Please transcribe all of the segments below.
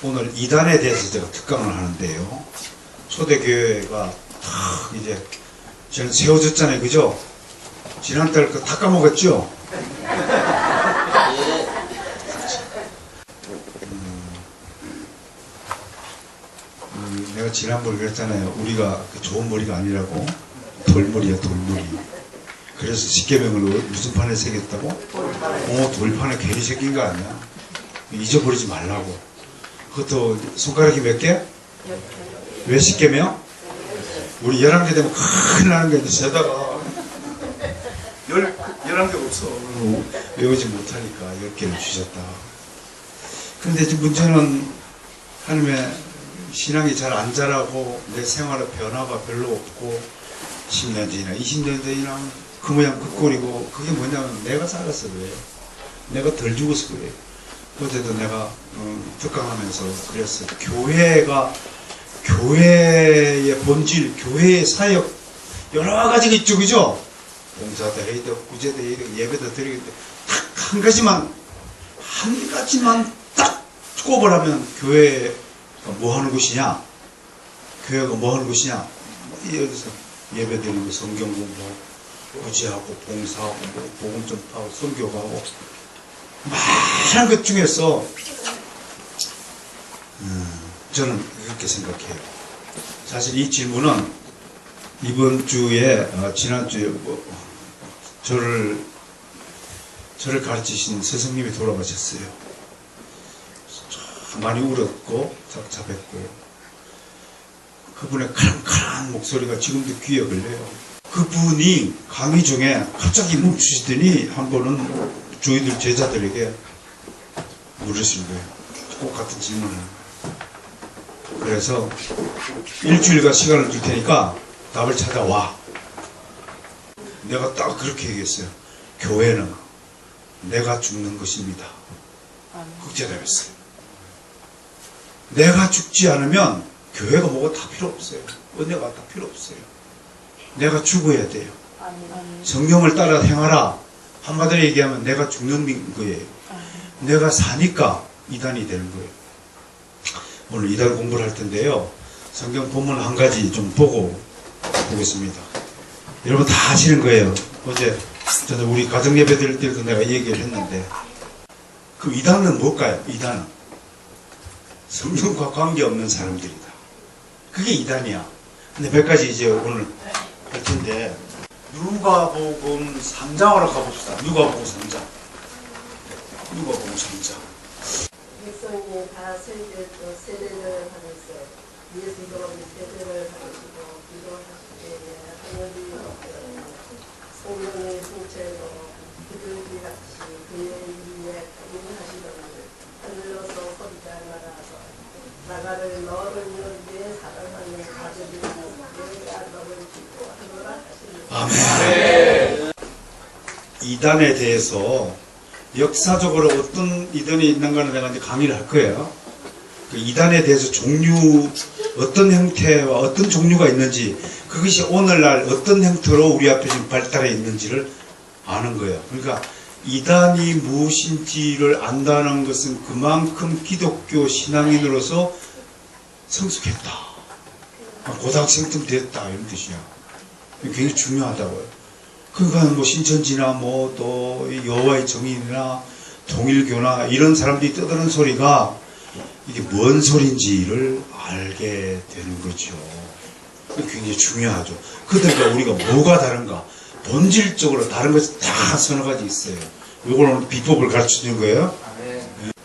오늘 이단에 대해서 제가 특강을 하는데요. 초대교회가 탁 이제 저는 세워졌잖아요, 그죠? 지난달 그 다 까먹었죠? 내가 지난번에 그랬잖아요. 우리가 좋은 머리가 아니라고. 돌머리야, 돌머리. 그래서 십계명을 무슨 판에 새겼다고? 돌판에 괜히 새긴 거 아니야. 잊어버리지 말라고. 그것도 손가락이 몇 개? 왜 십계명? 우리 11개 되면 큰일 나는 게 있는데 세다가 11개 없어. 외우지 못하니까 10개를 주셨다. 그런데 지금 문제는 하나님의 신앙이 잘 안 자라고 내 생활의 변화가 별로 없고 10년 전이나 20년 전이나 그 모양 그 꼴이고, 그게 뭐냐면 내가 살아서 그래요. 내가 덜 죽어서 그래요. 어제도 내가 특강하면서 그랬어요. 교회의 본질, 교회의 사역 여러 가지가 있죠, 그죠? 봉사도 해야 되고 구제도 해야 되고 예배도 드리고, 딱 한 가지만 딱 꼽으라면 교회가 뭐 하는 곳이냐? 교회가 뭐 하는 곳이냐? 여기서 예배 드리고 성경 공부하고 구제하고 봉사하고 복음 전파하고 선교하고 많은 것 중에서 저는 그렇게 생각해요. 사실 이 질문은 이번 주에 지난주에 저를 가르치신 스승님이 돌아가셨어요. 많이 울었고 착잡했고, 그분의 카랑카랑 목소리가 지금도 귀에 걸려요. 그분이 강의 중에 갑자기 멈추시더니 한 번은 저희들 제자들에게 물으신 거예요. 꼭 같은 질문을 하는 거예요. 그래서 일주일간 시간을 줄 테니까 답을 찾아와. 내가 딱 그렇게 얘기했어요. 교회는 내가 죽는 것입니다. 그렇게 대답했어요. 내가 죽지 않으면 교회가 뭐가 다 필요 없어요. 은혜가 다 필요 없어요. 내가 죽어야 돼요. 성경을 따라 행하라. 한마디로 얘기하면 내가 죽는 거예요. 내가 사니까 이단이 되는 거예요. 오늘 이단 공부를 할 텐데요. 성경 본문 한 가지 좀 보고 보겠습니다. 여러분 다 아시는 거예요. 어제 저는 우리 가정 예배 드릴 때도 내가 얘기를 했는데, 그 이단은 뭘까요? 이단은 성경과 관계없는 사람들이다. 그게 이단이야. 근데 몇 가지 이제 오늘 할 텐데, 누가복음 3장으로 가봅시다. 누가복음 3장. 누가복음 3장. 백성이 다 세례를 하면서 예수도 세례를 하시고 기도하실 때에 하늘이 성령의 통째로 그들이 같이 그의 위에 임하시더니 하늘로서 소리가 나가를 너를 위해 사랑하는 가족이 내가 너를 기도하노라 하시니. 아멘. 이단에 대해서 역사적으로 어떤 이단이 있는가는 내가 이제 강의를 할 거예요. 그 이단에 대해서 어떤 형태와 어떤 종류가 있는지, 그것이 오늘날 어떤 형태로 우리 앞에 지금 발달해 있는지를 아는 거예요. 그러니까 이단이 무엇인지를 안다는 것은 그만큼 기독교 신앙인으로서 성숙했다, 고등학생쯤 됐다, 이런 뜻이야. 굉장히 중요하다고요. 그러니까 뭐 신천지나 뭐 또 여호와의 증인이나 통일교나 이런 사람들이 떠드는 소리가 이게 뭔 소리인지를 알게 되는 거죠. 굉장히 중요하죠. 그들과 우리가 뭐가 다른가? 본질적으로 다른 것이 다 서너 가지 있어요. 요걸 오늘 비법을 가르쳐 주는 거예요.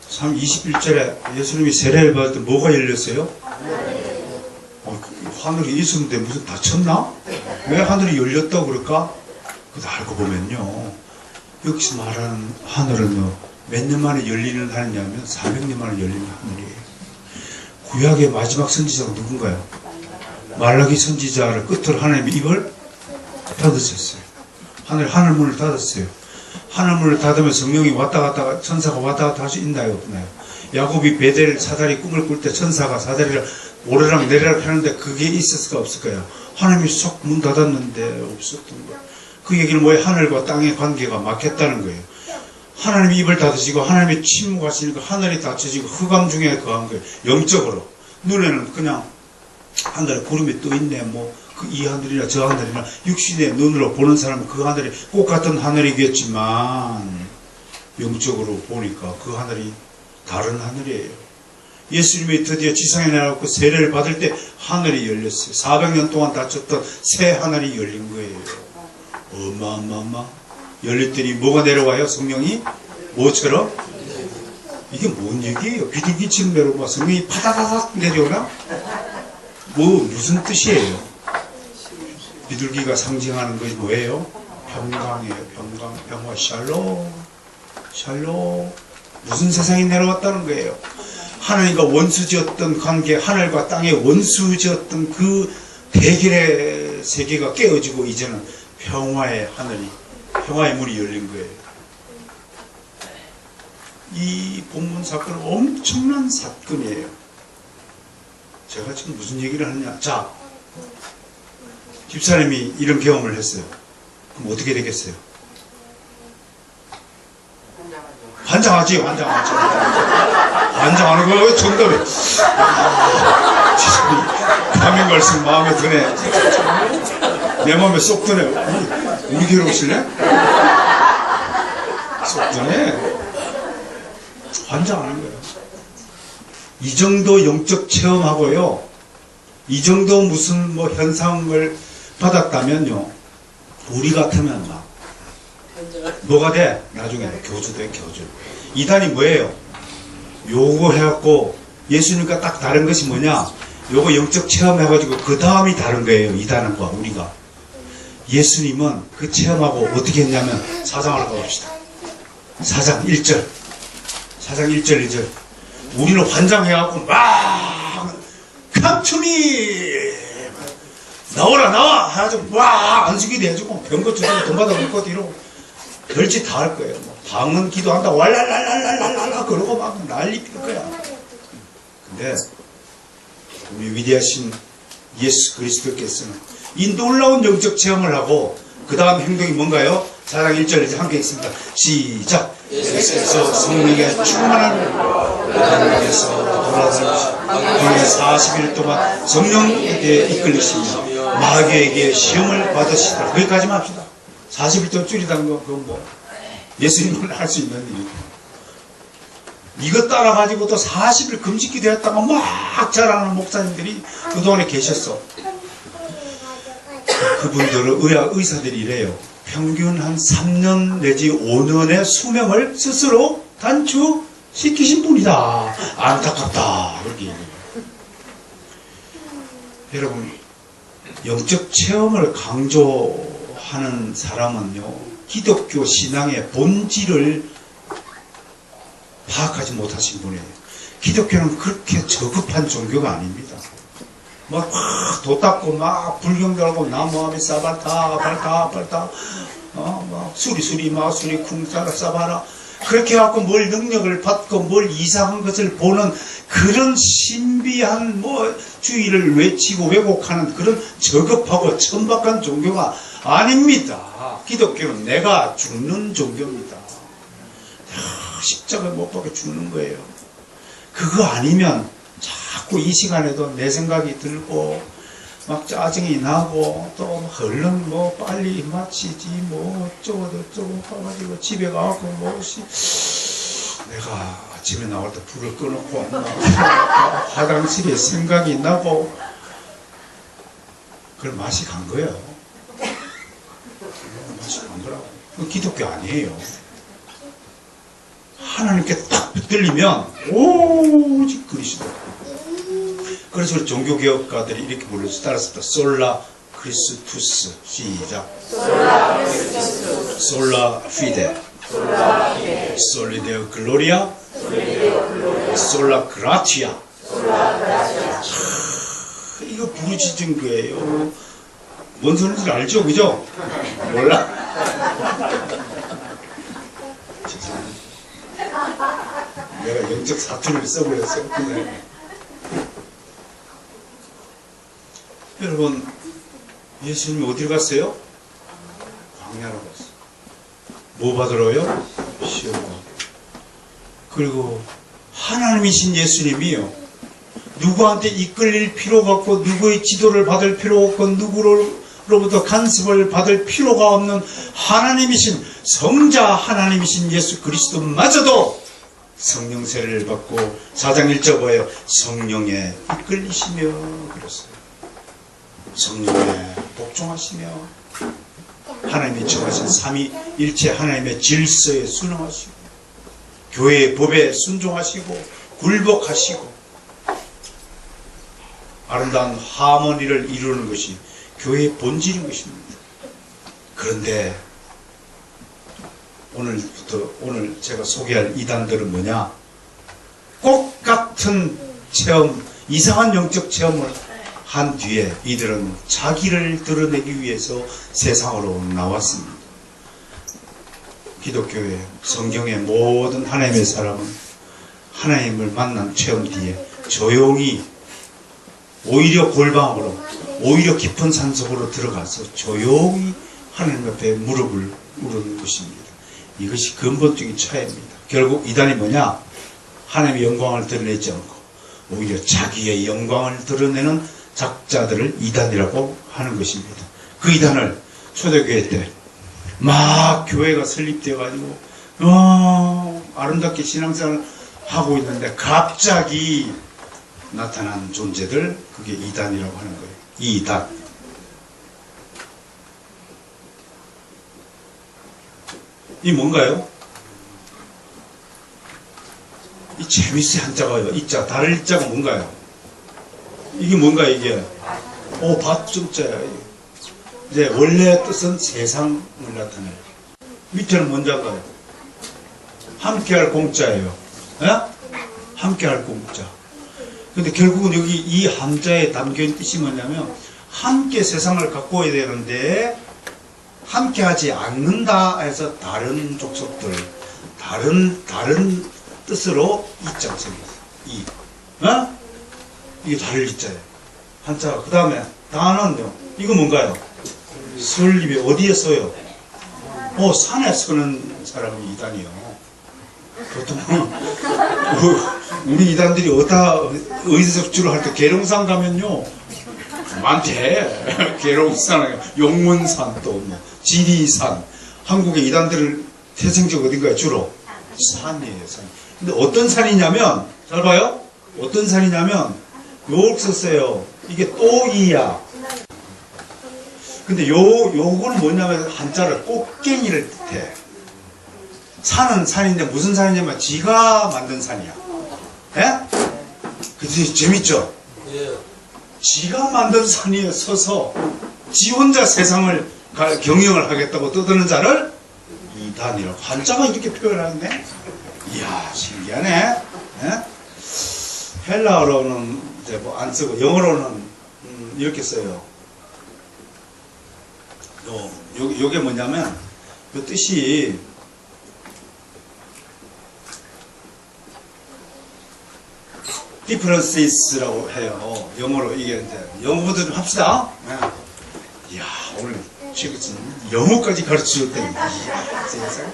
21절에 예수님이 세례를 받을 때 뭐가 열렸어요? 하늘이 있었는데 무슨 다쳤나? 왜 하늘이 열렸다고 그럴까? 그거 알고 보면요, 여기서 말하는 하늘은 몇 년 만에 열리는 하느냐면 400년 만에 열리는 하늘이에요. 구약의 마지막 선지자가 누군가요? 말라기 선지자를 끝으로 하나님이 입을 닫으셨어요. 하늘문을 닫았어요. 하늘문을 닫으면 성령이 왔다 갔다, 천사가 왔다 갔다 할 수 있나요, 없나요? 야곱이 베델 사다리 꿈을 꿀 때 천사가 사다리를 오르락 내리락 하는데 그게 있었을까 없을까요? 하나님이 쏙 문 닫았는데 없었던 거예요. 그 얘기는 뭐예요? 하늘과 땅의 관계가 막혔다는 거예요. 하나님이 입을 닫으시고 하나님이 침묵하시니까 하늘이 닫혀지고 흑암 중에 거한 거예요. 영적으로. 눈에는 그냥 하늘에 구름이 떠 있네. 뭐 이 하늘이나 저 하늘이나 육신의 눈으로 보는 사람은 그 하늘이 꼭 같은 하늘이겠지만 영적으로 보니까 그 하늘이 다른 하늘이에요. 예수님이 드디어 지상에 내려가고 세례를 받을 때 하늘이 열렸어요. 400년 동안 닫혔던 새 하늘이 열린 거예요. 어마어마어마. 열렸더니 뭐가 내려와요? 성령이 뭐처럼? 이게 뭔 얘기예요? 비둘기처럼 내려와 성령이 파다다닥 내려오나? 무슨 뜻이에요? 비둘기가 상징하는 것이 뭐예요? 평강이에요. 평강, 평화, 샬롬. 샬롬. 무슨 세상이 내려왔다는 거예요? 하나님과 원수지었던 관계, 하늘과 땅의 원수지었던 그 대결의 세계가 깨어지고 이제는 평화의 하늘이, 평화의 문이 열린 거예요. 이 본문 사건은 엄청난 사건이에요. 제가 지금 무슨 얘기를 하느냐. 자, 집사님이 이런 경험을 했어요. 그럼 어떻게 되겠어요? 환장하지, 환장하지. 환장하는 거 정답이. 가면 갈수록 마음에 드네. 내 마음에 쏙 드네. 우리 교회 오실래? 쏙 드네. 환장하는 거예요. 이 정도 영적 체험하고요. 이 정도 무슨 뭐 현상을 받았다면요. 우리 같으면 막 뭐가 돼? 나중에 교주 돼, 교주. 이단이 뭐예요? 요거 해갖고 예수님과 딱 다른 것이 뭐냐? 요거 영적 체험해가지고 그 다음이 다른 거예요. 이단과 우리가. 예수님은 그 체험하고 어떻게 했냐면 사장을 가봅시다. 4장 1절. 4장 1절 2절. 우리는 환장해갖고 막 감춤이 나오라 나와 해가지고 와 안식이 돼가지고 병거 주고 돈 받아 먹고 이러고 별짓 다 할 거예요. 뭐 방언 기도한다 왈랄랄랄랄랄라 그러고 막 난리 필 거야. 근데 우리 위대하신 예수 그리스도께서는 이 놀라운 영적 체험을 하고 그 다음 행동이 뭔가요? 4장 1절 이제 함께 있습니다. 시작. 예수께서 성령에 충만한 하나님께서 돌아다니시고 40일 동안 성령에게 이끌리시며 마귀에게 시험을 받으시더라. 거기까지만 합시다. 40일 동안 줄이다는 거 그건 뭐 예수님은 할 수 있는 일이고 이것 따라가지고 또 40일 금식기 되었다가 막 자라는 목사님들이 그동안에 계셨어. 그분들은 의사들이 이래요. 평균 한 3년 내지 5년의 수명을 스스로 단축시키신 분이다. 안타깝다. 그렇게 얘기해요. 여러분, 영적 체험을 강조하는 사람은요, 기독교 신앙의 본질을 파악하지 못하신 분이에요. 기독교는 그렇게 저급한 종교가 아닙니다. 막 도 닦고 막 불경 달고 나무하면 싸발타 발타 막 수리 마수리 쿵따라 싸바라 그렇게 해갖고 뭘 능력을 받고 뭘 이상한 것을 보는 그런 신비한 뭐 주의를 외치고 왜곡하는 그런 저급하고 천박한 종교가 아닙니다. 기독교는 내가 죽는 종교입니다. 십자가에 못 박혀 죽는 거예요. 그거 아니면 자꾸 이 시간에도 내 생각이 들고 막 짜증이 나고 또 얼른 뭐 빨리 마치지 뭐 어쩌고 저쩌고 해가지고 집에 가고 뭐시 내가 아침에 나올 때 불을 꺼놓고 화장실에 생각이 나고 그걸 맛이 간 거예요. 맛이 간 거라고. 그건 기독교 아니에요. 하나님께 딱 붙들리면 오직 그리스도. 그래서 우리 종교개혁가들이 이렇게 불렀어. 따라서 솔라 크리스투스. 시작. 솔라 피데. 솔리데오 글로리아. 솔라 그라티아. 이거 부르짖은 거예요. 뭔 소리인지 알죠? 그죠? 몰라? 내가 영적 사투리를 써버렸어요. 근데 여러분, 예수님이 어디로 갔어요? 광야로 갔어요. 뭐 받으러요? 시험. 그리고 하나님이신 예수님이요. 누구한테 이끌릴 필요가 없고 누구의 지도를 받을 필요 없고 누구로부터 간섭을 받을 필요가 없는 하나님이신 성자 하나님이신 예수 그리스도마저도 성령 세례를 받고 4장 1절 보여요. 성령에 이끌리시며 그랬어요. 성령에 복종하시며 하나님이 정하신 삼위일체 하나님의 질서에 순응하시고 교회의 법에 순종하시고 굴복하시고 아름다운 하모니를 이루는 것이 교회의 본질인 것입니다. 그런데 오늘 제가 소개할 이단들은 뭐냐? 꼭 같은 체험, 이상한 영적 체험을 한 뒤에 이들은 자기를 드러내기 위해서 세상으로 나왔습니다. 기독교의 성경의 모든 하나님의 사람은 하나님을 만난 체험 뒤에 조용히 오히려 골방으로 오히려 깊은 산속으로 들어가서 조용히 하나님 앞에 무릎을 꿇는 것입니다. 이것이 근본적인 차이입니다. 결국 이단이 뭐냐? 하나님의 영광을 드러내지 않고 오히려 자기의 영광을 드러내는 작자들을 이단이라고 하는 것입니다. 그 이단을 초대교회 때 막 교회가 설립되어 가지고 아름답게 신앙생활을 하고 있는데 갑자기 나타난 존재들, 그게 이단이라고 하는 거예요. 이단. 이 뭔가요? 이 재밌어요. 한자가요. 이자, 다를 이자가 뭔가요? 이게 뭔가 이게? 밭점자야. 이제 원래 뜻은 세상을 나타내요. 밑에는 뭔자가요? 함께할 공자예요. 예? 함께할 공자. 근데 결국은 여기 이 한자에 담겨있는 뜻이 뭐냐면 함께 세상을 가꿔야 되는데 함께하지 않는다 해서 다른 족속들, 다른 뜻으로 이자가 생겼어요. 이게 다를 이자예요. 한자가. 그 다음에 다는요. 이거 뭔가요? 설립이 어디에 써요? 산에 쓰는 사람이 이단이요. 보통 우리 이단들이 의석주를 할 때 계룡산 가면요 많대. 계룡산, 용문산, 또 뭐 지리산. 한국의 이단들을 태생적 어딘가요? 주로 산이에요. 산. 근데 어떤 산이냐면 잘 봐요. 어떤 산이냐면 요걸 썼어요. 이게 또이야. 근데 요거는 뭐냐면 한자를 꽃갱이를 뜻해. 산은 산인데 무슨 산이냐면 지가 만든 산이야. 예? 그치 재밌죠? 예. 지가 만든 산에 서서 지 혼자 세상을 경영을 하겠다고 떠드는 자를 이단이라고. 한자가 이렇게 표현하는데 이야 신기하네. 예? 헬라어로는 이제 뭐 안 쓰고 영어로는 이렇게 써요. 요게 뭐냐면 그 뜻이 differences라고 해요. 영어로 이게 이제 영어부터 좀 합시다. 이야 오늘 지금 영어까지 가르쳐줄 때 이야 세상에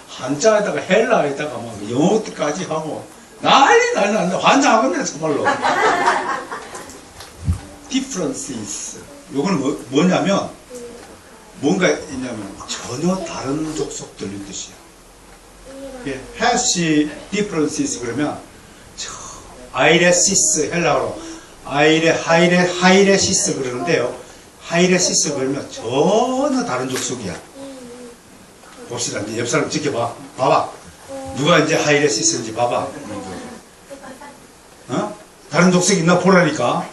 한자에다가 헬라에다가 막 영어까지 하고 난리 난다. 환장하겠네 정말로. differences 요거는 뭐냐면 뭔가 있냐면 전혀 다른 족속들인 뜻이야. has differences 그러면 아이레시스 헬라어로 하이레시스 그러는데요. 하이레시스 그러면 전혀 다른 족속이야. 봅시다. 이제 옆 사람 지켜봐. 봐봐. 누가 이제 하이레시스인지 봐봐. 다른 족속이 있나 보라니까.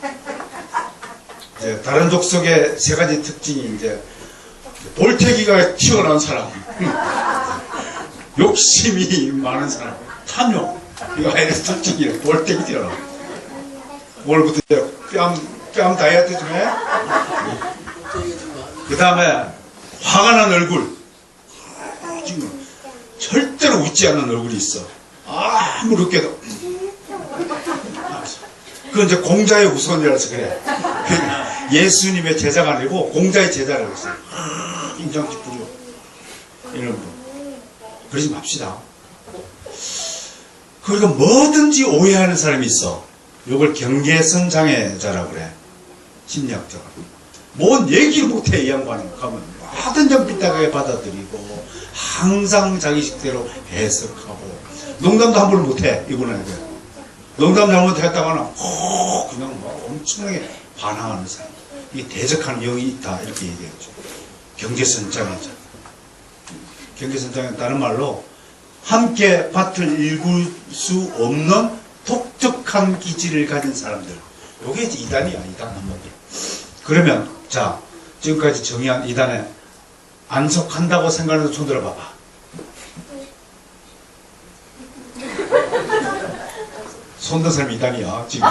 이제 다른 족속의 세 가지 특징이 이제 볼태기가 튀어나온 사람, 욕심이 많은 사람, 탐욕. 이거 하이레스 특징이에요. 볼태기 튀어나온. 오늘부터 뺨 다이어트 좀 해. 그 다음에 화가 난 얼굴. 지금 절대로 웃지 않는 얼굴이 있어. 아무렇게도. 그건 이제 공자의 후손이라서 그래. 예수님의 제자가 아니고 공자의 제자라고 했어요. 인정지 부려. 이런 거. 그러지 맙시다. 그리고 뭐든지 오해하는 사람이 있어. 이걸 경계선 장애자라고 그래. 심리학적으로. 뭔 얘기를 못해, 이 양반은. 가면 뭐든 삐딱하게 받아들이고 항상 자기 식대로 해석하고 농담도 함부로 못해, 이분에게. 농담 잘못했다가는 그냥 막 엄청나게 반항하는 사람. 이게 대적하는 영이 있다, 이렇게 얘기했죠. 경계선 장애자. 경계선 장애, 다른 말로 함께 밭을 읽을 수 없는 독특한 기질을 가진 사람들. 요게 이단이야, 이단 한번들. 그러면 자, 지금까지 정의한 이단에 안 속한다고 생각하는 손 들어봐봐. 손든 사람이 이단이야, 지금.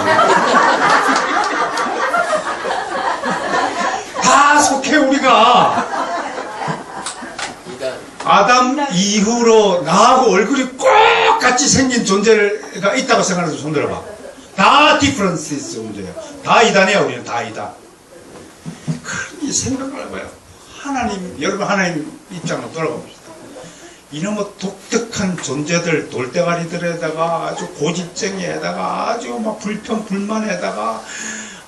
다 속해, 우리가. 아담 이후로 나하고 얼굴이 꼭 같이 생긴 존재가 있다고 생각해서 손 들어봐. 다 디퍼런스 문제예요. 다 이단이야, 우리는 다 이단. 그러니 생각을 해봐요. 하나님, 여러분 하나님 입장으로 돌아봅시다. 이놈의 독특한 존재들, 돌대가리들에다가 아주 고집쟁이에다가 아주 막 불평, 불만에다가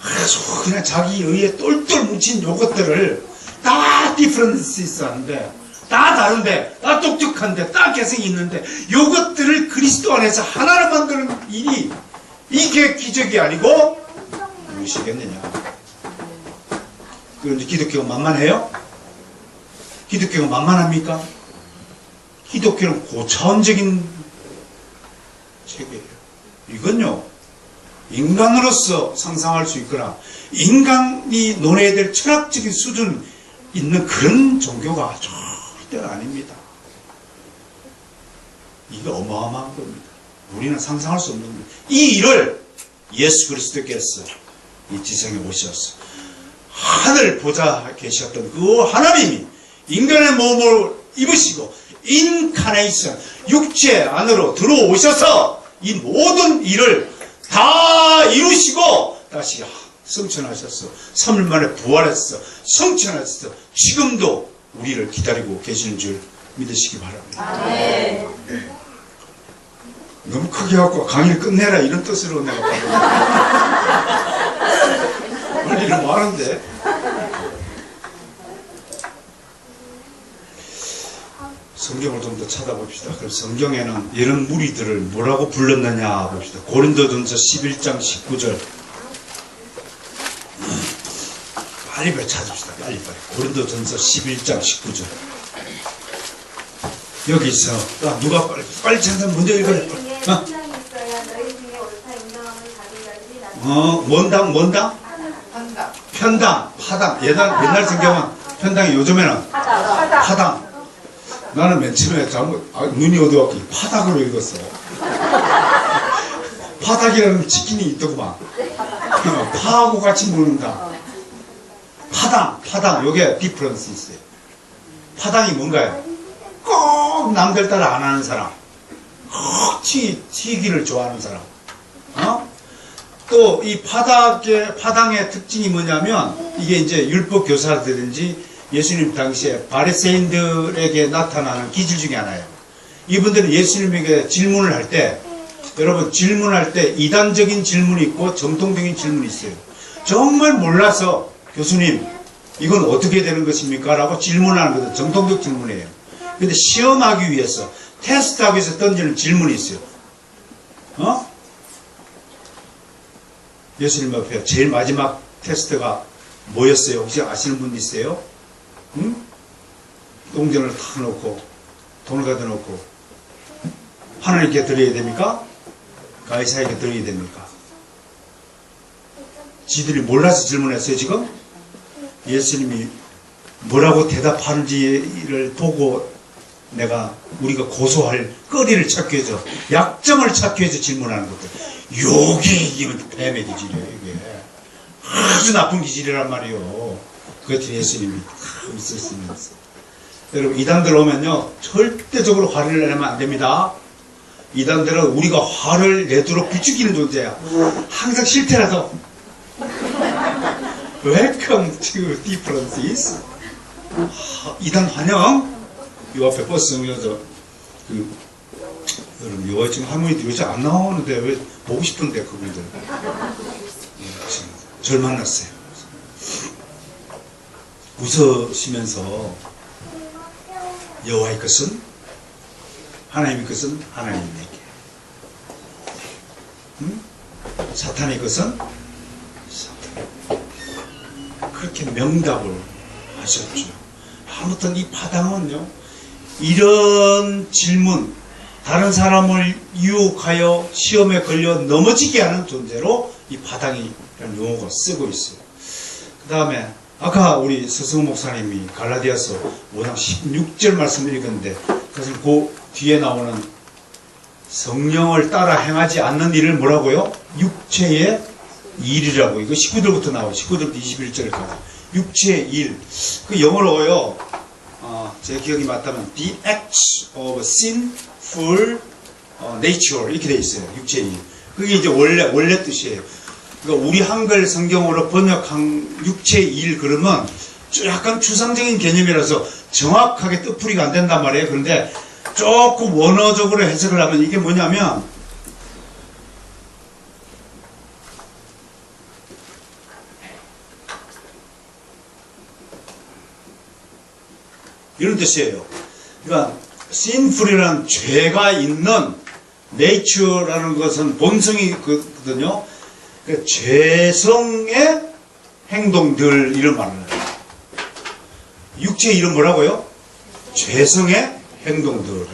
아주 그냥 자기 의에 똘똘 뭉친 요것들을 다 디퍼런스 하는데, 다 다른데, 다 독특한데, 다 개성이 있는데, 요것들을 그리스도 안에서 하나로 만드는 일이, 이게 기적이 아니고, 무엇이겠느냐. 그런데 기독교가 만만해요? 기독교가 만만합니까? 기독교는 고차원적인 체계예요. 이건요, 인간으로서 상상할 수 있거나, 인간이 논해야 될 철학적인 수준 있는 그런 종교가 절대 아닙니다. 이게 어마어마한 겁니다. 우리는 상상할 수 없는 겁니다. 이 일을 예수 그리스도께서 이 지성에 오셔서 하늘 보좌 계셨던 그 하나님이 인간의 몸을 입으시고 인카네이션, 육체 안으로 들어오셔서 이 모든 일을 다 이루시고 다시 성천하셨어. 3일 만에 부활했어. 성천하셨어. 지금도 우리를 기다리고 계시는 줄 믿으시기 바랍니다. 네. 너무 크게 갖고 강의를 끝내라 이런 뜻으로 내가 할 일은 많은데. 성경을 좀 더 찾아봅시다. 그럼 성경에는 이런 무리들을 뭐라고 불렀느냐 봅시다. 고린도전서 11장 19절. 빨리 찾읍시다. 빨리. 고린도전서 11장 19절. 여기 있어. 누가 빨리 찾으면 먼저 읽어요. 뭔당? 편당, 파당. 옛날 성경은 편당이, 요즘에는 파당. 나는 맨 처음에 눈이 어두웠고 파닭으로 읽었어. 파닭이라는 치킨이 있더구만. 파하고 같이 먹는다. 파당. 요게 디퍼런스 있어요. 파당이 뭔가요? 꼭 남들 따라 안 하는 사람. 꼭 튀기를 좋아하는 사람. 또 이 파당의 특징이 뭐냐면, 이게 이제 율법 교사들인지 예수님 당시에 바리새인들에게 나타나는 기질 중에 하나예요. 이분들은 예수님에게 질문을 할 때, 여러분 질문할 때 이단적인 질문이 있고 정통적인 질문이 있어요. 정말 몰라서 교수님 이건 어떻게 되는 것입니까? 라고 질문하는 것은 정통적 질문이에요. 근데 시험하기 위해서, 테스트하기 위해서 던지는 질문이 있어요. 예수님 앞에 제일 마지막 테스트가 뭐였어요? 혹시 아시는 분 있어요? 똥전을 탁 놓고 돈을 가져 놓고 하나님께 드려야 됩니까? 가이사에게 드려야 됩니까? 지들이 몰라서 질문했어요. 지금 예수님이 뭐라고 대답하는지를 보고 우리가 고소할 거리를 찾기 위해서, 약점을 찾기 위해서 질문하는 것들. 이게 뱀의 기질이에요. 이게 아주 나쁜 기질이란 말이에요. 그것을 예수님이 있으시면서. 여러분, 이단들 오면요, 절대적으로 화를 내면 안 됩니다. 이단들은 우리가 화를 내도록 부추기는 존재야. 항상 싫더라도 Welcome to differences. 이단 환영. 이 앞에 버스 정류소 여러분, 요 지금 할머니들 요새 안 나오는데 왜 보고 싶은데 그분들. 절 만났어요. 웃으시면서 여호와의 것은 하나님의 것은 하나님에게, 사탄의 것은 사탄. 그렇게 명답을 하셨죠. 아무튼 이 파당은요, 이런 질문, 다른 사람을 유혹하여 시험에 걸려 넘어지게 하는 존재로 이 파당이라는 용어가 쓰고 있어요. 그 다음에 아까 우리 서승우 목사님이 갈라디아서 5장 16절 말씀을 읽었는데, 그것은 그 뒤에 나오는 성령을 따라 행하지 않는 일을 뭐라고요? 육체의 일이라고. 이거 19절부터 나와요. 19절부터 21절까지. 육체의 일. 그 영어로요, 제 기억이 맞다면 the acts of sinful nature 이렇게 되어 있어요. 육체의 일. 그게 이제 원래 뜻이에요. 그러니까 우리 한글 성경으로 번역한 육체의 일 그러면 약간 추상적인 개념이라서 정확하게 뜻풀이가 안 된단 말이에요. 그런데 조금 원어적으로 해석을 하면 이게 뭐냐면, 이런 뜻이에요. 그러니까 sinful이라는 죄가 있는, nature라는 것은 본성이거든요. 그 죄성의 행동들 이런 말을 해요. 육체의 일은 뭐라고요? 죄성의 행동들.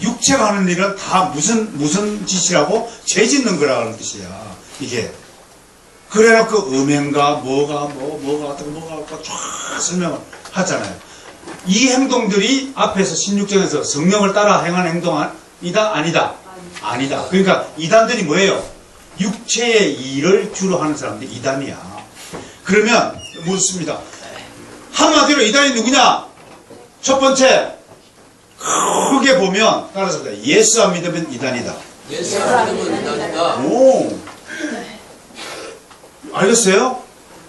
육체가 하는 일은 다 무슨 짓이라고? 죄 짓는 거라는 뜻이야. 이게. 그래놓고 음행가 뭐가 어떻고 쫙 설명을 하잖아요. 이 행동들이 앞에서 16장에서 성령을 따라 행하는 행동이다? 아니다? 아니다. 그러니까 이단들이 뭐예요? 육체의 일을 주로 하는 사람들이 이단이야. 그러면 묻습니다. 한마디로 이단이 누구냐? 첫 번째, 크게 보면 따라서 예수 안 믿으면 이단이다. 예수 안 믿으면 이단이다. 오, 알겠어요?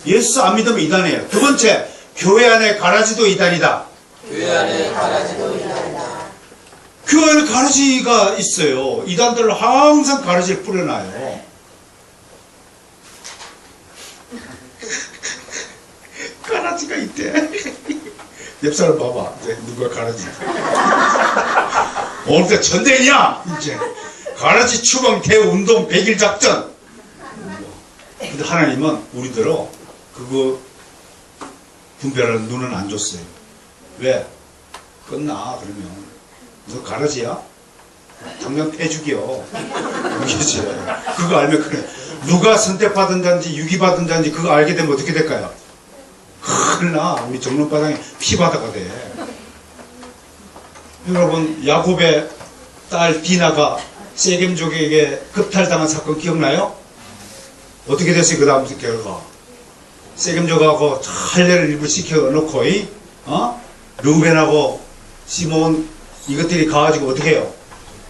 예수 안 믿으면 이단이에요. 두 번째, 교회 안에 가라지도 이단이다. 교회 안에 가라지도 이단이다. 교회 안에 가라지가 있어요. 이단들은 항상 가라지를 뿌려놔요. 가라지가 있대. 옆 사람 봐봐. 이제 누가 가라지. 오늘부터 전쟁이야. 이제 가라지 추방 대운동 100일 작전. 근데 하나님은 우리대로 그거 분별하는 눈은 안 줬어요. 왜? 끝나 그러면 너 가라지야? 당장 패죽여. 그렇지. 그거 알면 그래. 누가 선택받은 자인지 유기받은 자인지 그거 알게 되면 어떻게 될까요? 큰일 나. 우리 정론바닥에 피바다가 돼. 여러분, 야곱의 딸 디나가 세겜족에게 급탈당한 사건 기억나요? 어떻게 됐어요? 그 다음 결과. 세겜족하고 할례를 일부 시켜놓고, 르우벤하고 시몬 이것들이 가가지고 어떻게 해요?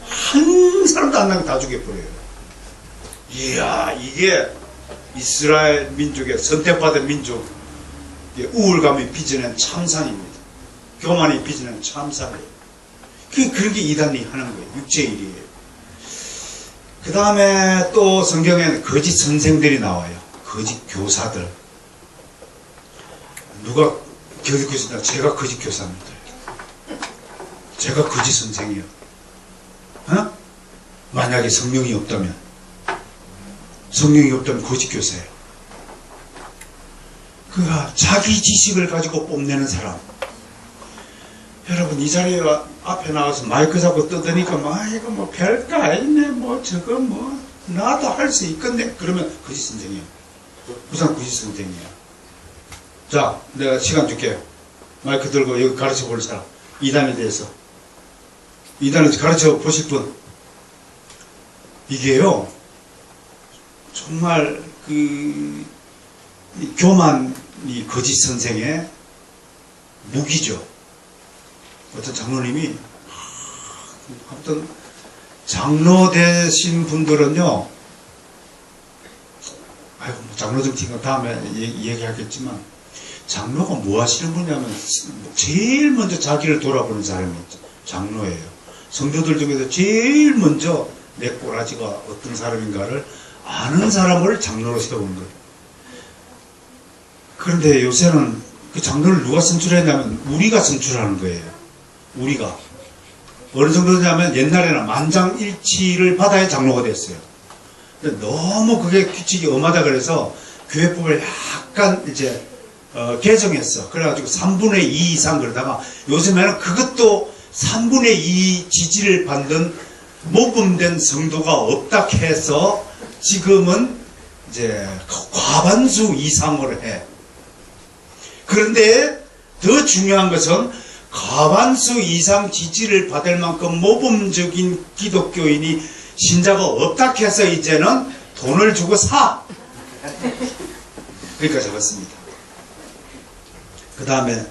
한 사람도 안 나게 다 죽여버려요. 이야, 이게 이스라엘 민족의 선택받은 민족, 우울감이 빚어낸 참상입니다. 교만이 빚어낸 참상이에요. 그런 게 이단이 하는 거예요. 육체의 일이에요. 그 다음에 또 성경에는 거짓 선생들이 나와요. 거짓 교사들. 누가 거짓 교사입니다. 제가 거짓 교사입니다. 제가 거짓 선생이에요. 만약에 성령이 없다면 거짓 교사예요. 그가 자기 지식을 가지고 뽐내는 사람. 여러분, 이 자리에 앞에 나와서 마이크 잡고 떠드니까 이거 뭐 별거 아니네, 저거 나도 할 수 있겠네. 그러면 거짓 선생이에요. 우선 거짓 선생이에요. 자, 내가 시간 줄게요. 마이크 들고 여기 가르쳐 볼 사람. 이단에 대해서. 이단을 가르쳐 보실 분. 이게요, 정말 교만이 거짓 선생의 무기죠. 어떤 장로님이, 아무튼 장로 되신 분들은요, 장로 좀 티가 다음에 얘기하겠지만, 장로가 뭐 하시는 분이냐면 제일 먼저 자기를 돌아보는 사람이 장로예요. 성도들 중에서 제일 먼저 내 꼬라지가 어떤 사람인가를 아는 사람을 장로로 세운 거예요. 그런데 요새는 그 장로를 누가 선출했냐면 우리가 선출하는 거예요. 우리가. 어느 정도냐면 옛날에는 만장일치를 받아야 장로가 됐어요. 근데 너무 그게 규칙이 엄하다 그래서 교회법을 약간 이제 개정했어. 그래가지고 3분의 2 이상 그러다가 요즘에는 그것도 3분의 2 지지를 받는 모범된 성도가 없다 해서 지금은 이제 과반수 이상으로 해. 그런데 더 중요한 것은 과반수 이상 지지를 받을 만큼 모범적인 기독교인이 신자가 없다 해서 이제는 돈을 주고 사. 그러니까 적었습니다. 그 다음에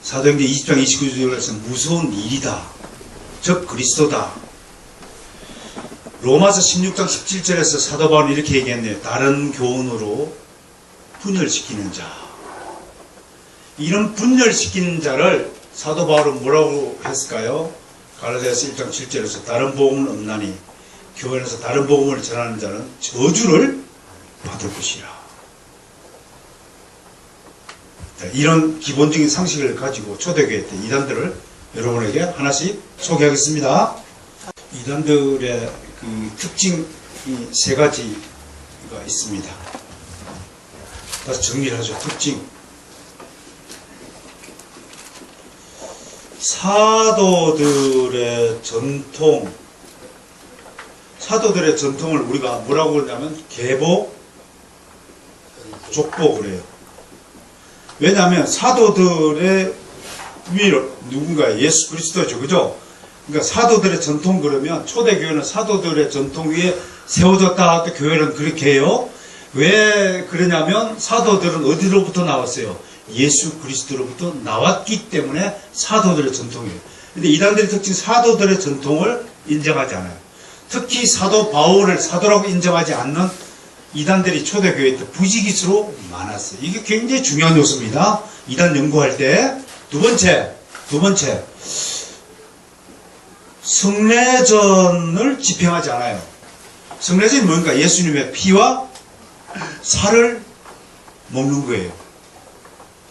사도행전 20장 29절에서 무서운 일이다. 즉 그리스도다. 로마서 16장 17절에서 사도 바울은 이렇게 얘기했네요. 다른 교훈으로 분열시키는 자. 이런 분열시키는 자를 사도 바울은 뭐라고 했을까요? 갈라디아서 1장 7절에서 다른 복음은 없나니 교회에서 다른 복음을 전하는 자는 저주를 받을 것이라. 이런 기본적인 상식을 가지고 초대교회 때 이단들을 여러분에게 하나씩 소개하겠습니다. 이단들의 그 특징이 세 가지가 있습니다. 다시 정리를 하죠. 특징. 사도들의 전통을 우리가 뭐라고 그러냐면 계보, 족보 그래요. 왜냐하면 사도들의 위로 누군가 예수 그리스도죠, 그죠? 그러니까 사도들의 전통 그러면 초대교회는 사도들의 전통 위에 세워졌다 할 때 교회는 그렇게 해요. 왜 그러냐면 사도들은 어디로부터 나왔어요? 예수 그리스도로부터 나왔기 때문에 사도들의 전통이에요. 근데 이단들의 특징 사도들의 전통을 인정하지 않아요. 특히 사도 바울을 사도라고 인정하지 않는 이단들이 초대교회 때 부지기수로 많았어요. 이게 굉장히 중요한 요소입니다. 이단 연구할 때. 두 번째, 성례전을 집행하지 않아요. 성례전이 뭔가 예수님의 피와 살을 먹는 거예요.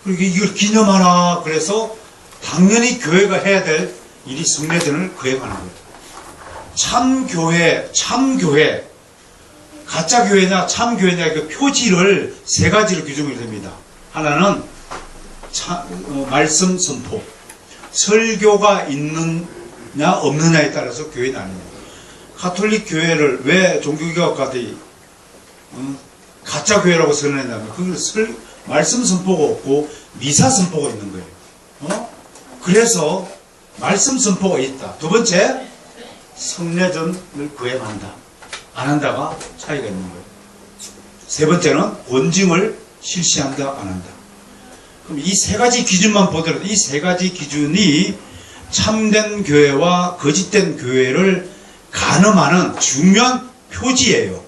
그리고 이걸 기념하라 그래서 당연히 교회가 해야 될 일이 성례전을 거행하는 거예요. 참교회, 가짜 교회냐 참교회냐 그 표지를 세 가지로 규정을 합니다. 하나는 말씀 선포, 설교가 있느냐 없느냐에 따라서 교회 나뉩니다. 가톨릭 교회를 왜 종교개혁가들이 가짜 교회라고 선언했냐면 그걸 말씀 선포가 없고 미사 선포가 있는 거예요. 그래서 말씀 선포가 있다. 두 번째, 성례전을 거행한다. 안 한다가 차이가 있는 거예요. 세 번째는 권징을 실시한다, 안 한다. 그럼 이 세 가지 기준만 보더라도 이 세 가지 기준이 참된 교회와 거짓된 교회를 가늠하는 중요한 표지예요.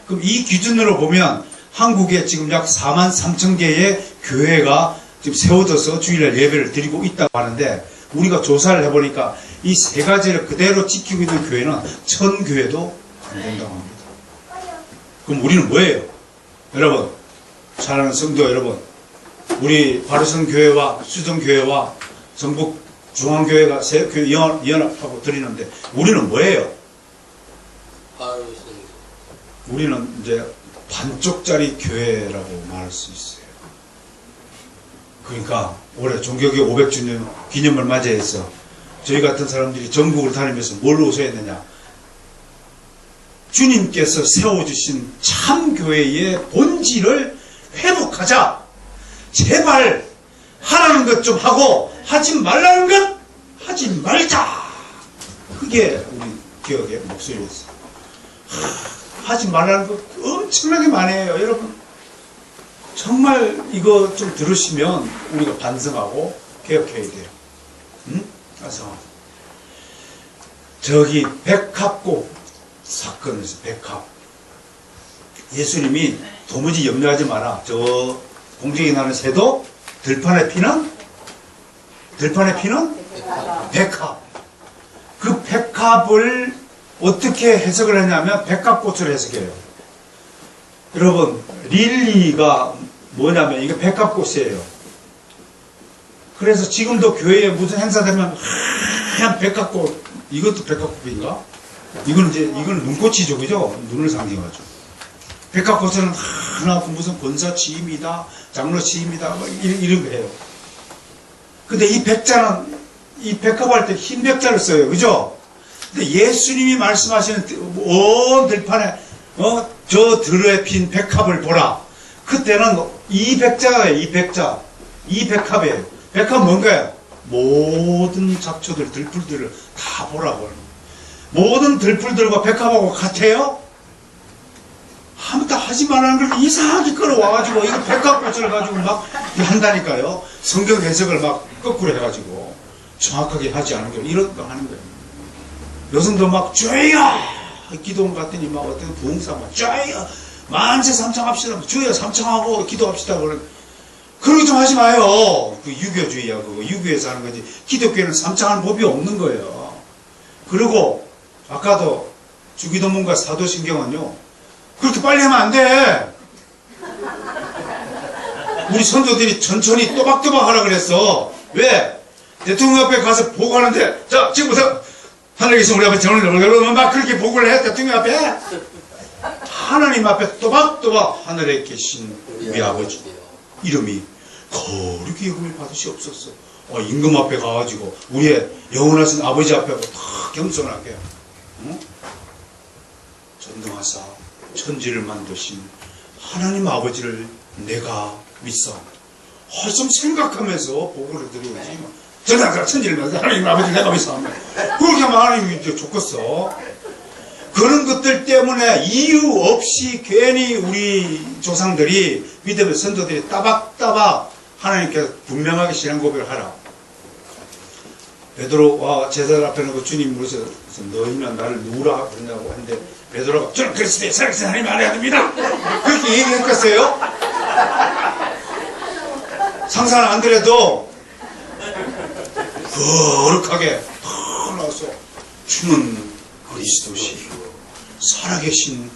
그럼 이 기준으로 보면 한국에 지금 약 4만 3천 개의 교회가 지금 세워져서 주일날 예배를 드리고 있다고 하는데 우리가 조사를 해보니까 이 세 가지를 그대로 지키고 있는 교회는 1000교회도 안 된다고 합니다. 그럼 우리는 뭐예요? 여러분, 사랑하는 성도 여러분, 우리 바르선 교회와 수정 교회와 전국 중앙교회가 세 교회 연합하고 드리는데 우리는 뭐예요? 우리는 이제 반쪽짜리 교회라고 말할 수 있어요. 그러니까 올해 종교개혁 500주년 기념을 맞이해서 저희 같은 사람들이 전국을 다니면서 뭘 호소했느냐. 주님께서 세워주신 참교회의 본질을 회복하자. 제발 하라는 것 좀 하고 하지 말라는 것 하지 말자. 그게 우리 개혁의 목소리였어요. 하지 말라는 것 엄청나게 많아요. 여러분 정말 이거 좀 들으시면 우리가 반성하고 개혁해야 돼요. 그래서 저기 백합곡 사건에서 백합 예수님이 도무지 염려하지 마라. 저 공중에 나는 새도 들판에 피는 백합. 백합을 어떻게 해석을 했냐면 백합꽃을 해석해요. 여러분, 릴리가 뭐냐면 이게 백합꽃이에요. 그래서 지금도 교회에 무슨 행사되면 하얀 백합꽃, 이것도 백합꽃인가? 이건 눈꽃이죠, 그죠? 눈을 상징하죠. 백합꽃은 하나 무슨 권사 취임이다, 장로 취임이다, 이런 거 해요. 근데 이 백자는, 이 백합할 때 흰 백자를 써요, 그죠? 근데 예수님이 말씀하시는 온 들판에, 저 들에 핀 백합을 보라. 그때는 이 백자예요, 이 백자. 이 백합이에요. 백합 뭔가요? 모든 잡초들, 들풀들을 다 보라고. 모든 들풀들과 백합하고 같아요? 아무튼 하지 말라는 걸 이상하게 끌어와가지고, 이거 백합꽃을 가지고 막 한다니까요. 성경 해석을 막 거꾸로 해가지고, 정확하게 하지 않은 거, 이런 거 하는 거예요. 요즘도 막, 주여! 기도원 갔더니 막 어떤 부흥사 막, 주여! 만세 삼창합시다. 주여 삼창하고 기도합시다. 그러고 좀 하지 마요. 그 유교주의야, 그거. 유교에서 하는 거지. 기독교에는 삼창하는 법이 없는 거예요. 그리고, 아까도 주기도문과 사도신경은요, 그렇게 빨리 하면 안 돼. 우리 선조들이 천천히 또박또박 하라 그랬어. 왜? 대통령 앞에 가서 보고하는데, 자, 지금부터 하늘에 계신 우리 아버지 저는 막 그렇게 보고를 해, 대통령 앞에. 하나님 앞에 또박또박 하늘에 계신 우리 아버지 이름이 거룩히 여김을 받으시옵소서. 임금 앞에 가가지고 우리의 영원하신 아버지 앞에 다 겸손하게, 응? 전등하사 천지를 만드신 하나님 아버지를 내가 믿사. 좀 생각하면서 보고를 드려야지. 전등하사 천지를 만드신 하나님 아버지를 내가 믿사. 그렇게 하면 하나님이 이제 좋겠어. 그런 것들 때문에 이유 없이 괜히 우리 조상들이, 믿음의 선조들이 따박따박 하나님께 분명하게 신앙 고백을 하라. 베드로와 제자들 앞에 놓고 주님 물으셔서 너희는 나를 누구라 그러냐고 하는데, 베드로가 저는 그리스도의 살아계신 하나님 안에 아닙니다. 그렇게 얘기했겠어요? 상상 안 그래도 거룩하게 탁 나와서 주는 그리스도시요 살아계신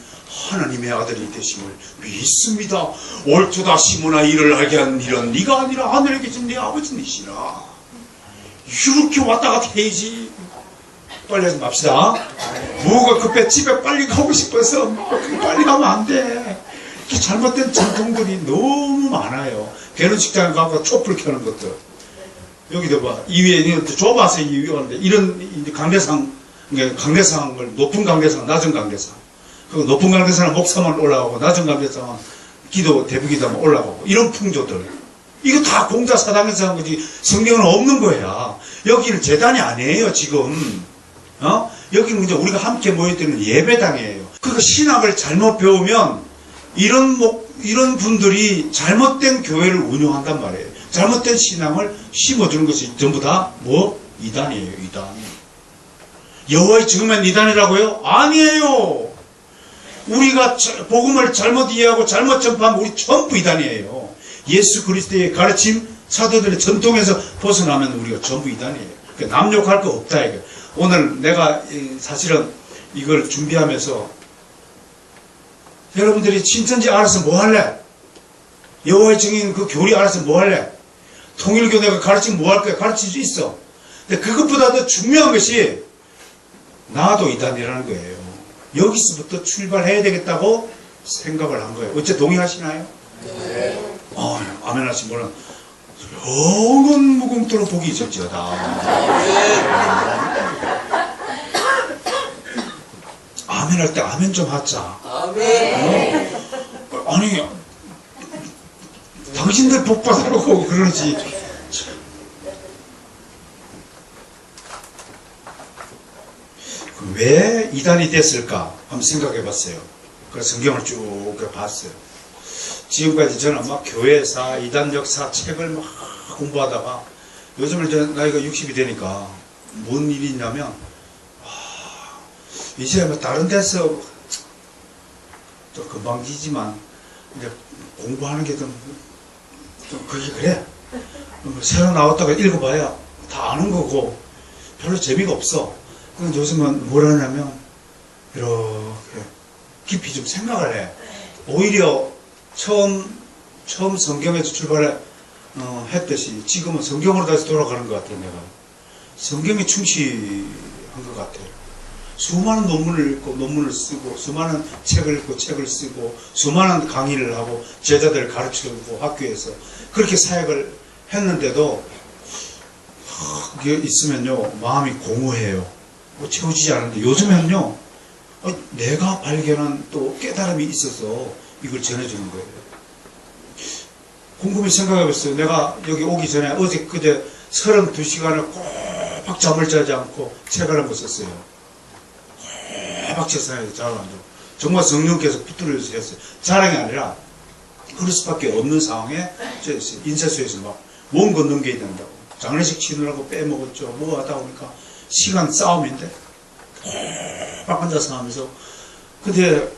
하나님의 아들이 되심을 믿습니다. 옳도다 시모나 이를 알게 한 일은 네가 아니라 하늘에 계신 네 아버지니시라. 이렇게 왔다 갔다 해야지. 빨리 하지 맙시다. 뭐가 급해 집에 빨리 가고 싶어서 빨리 가면 안 돼. 이렇게 잘못된 전통들이 너무 많아요. 결혼식장에 가고 촛불 켜는 것들. 여기도 봐. 이 위에 좁아서 이 위에 가는데 이런 강대상을 높은 강대상, 낮은 강대상. 그 높은 강대상은 목사만 올라가고 낮은 강대상은 기도 대부기도만 올라가고 이런 풍조들. 이거 다 공자 사당에서 한 거지 성경은 없는 거야. 여기는 재단이 아니에요 지금. 여기는 이제 우리가 함께 모여있는 예배당이에요. 그러니까 신학을 잘못 배우면 이런 분들이 잘못된 교회를 운영한단 말이에요. 잘못된 신앙을 심어주는 것이 전부 다 이단이에요. 이단. 여호와의 증언은 이단이라고요? 아니에요. 우리가 복음을 잘못 이해하고 잘못 전파하면 우리 전부 이단이에요. 예수 그리스도의 가르침, 사도들의 전통에서 벗어나면 우리가 전부 이단이에요. 남 욕할 거 없다 이거. 오늘 내가 사실은 이걸 준비하면서 여러분들이 신천지 알아서 뭐 할래? 여호와의 증인 그 교리 알아서 뭐 할래? 통일교 내가 가르치면 뭐 할 거야? 가르칠 수 있어. 근데 그것보다 더 중요한 것이 나도 이단이라는 거예요. 여기서부터 출발해야 되겠다고 생각을 한 거예요. 어째 동의하시나요? 네. 아멘 하신 분은 영원 무궁토록 복이 있을지어다. 아멘 할 때 아멘 좀 하자. 아멘. 아니 당신들 복 받으라고 그러지. 왜 이단이 됐을까 한번 생각해 봤어요. 그래서 성경을 쭉 봤어요. 지금까지 저는 막 교회사, 이단 역사 책을 막 공부하다가 요즘은 이제 나이가 60이 되니까 뭔 일이 있냐면 이제 뭐 다른 데서 또 금방지지만 이제 공부하는 게 좀 그게 그래. 새로 나왔다가 읽어봐야 다 아는 거고 별로 재미가 없어. 그 요즘은 뭘 하냐면 이렇게 깊이 좀 생각을 해. 오히려 처음 성경에서 출발해 했듯이 지금은 성경으로 다시 돌아가는 것 같아요. 내가 성경에 충실한 것 같아요. 수많은 논문을 읽고 논문을 쓰고 수많은 책을 읽고 책을 쓰고 수많은 강의를 하고 제자들을 가르치고 학교에서 그렇게 사역을 했는데도 그게 있으면요 마음이 공허해요. 채워지지 않는데 요즘에는요 내가 발견한 또 깨달음이 있어서 이걸 전해주는 거예요. 곰곰이 생각해봤어요. 내가 여기 오기 전에 어제 그제 32시간을 꼬박 잠을 자지 않고 책을 한번 썼어요. 꼬박 책상에서 잠을 안 자고 정말 성령께서 붙들어주셔서 했어요. 자랑이 아니라 그럴 수밖에 없는 상황에 인쇄소에서 막 몸 건너겨야 된다고 장례식 치느라고 빼먹었죠. 뭐 하다 보니까 시간 싸움인데 꼬박 앉아서 하면서 근데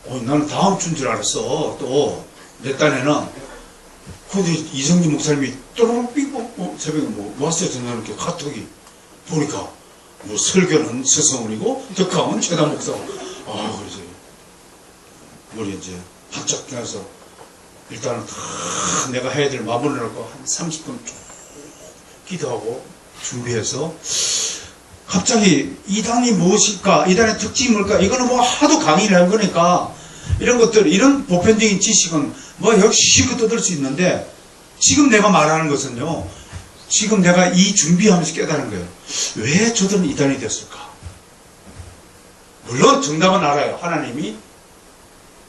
나는 다음 주인 줄 알았어. 또 내 딴에는 근데 이성진 목사님이 또르륵 삐고 새벽에 뭐 왔어요. 저는 이렇게 카톡이 보니까 뭐 설교는 서성훈이고 덕강은 최단 목사고 그래서 우리 이제 바짝 깨서 일단은 다 내가 해야 될 마무리를 하고 한 30분 쭉 기도하고 준비해서 갑자기 이단이 무엇일까? 이단의 특징이 뭘까? 이거는 뭐 하도 강의를 한 거니까 이런 것들, 이런 보편적인 지식은 뭐 역시 얻을 수 있는데 지금 내가 말하는 것은요. 지금 내가 이 준비하면서 깨달은 거예요. 왜 저들은 이단이 됐을까? 물론 정답은 알아요. 하나님이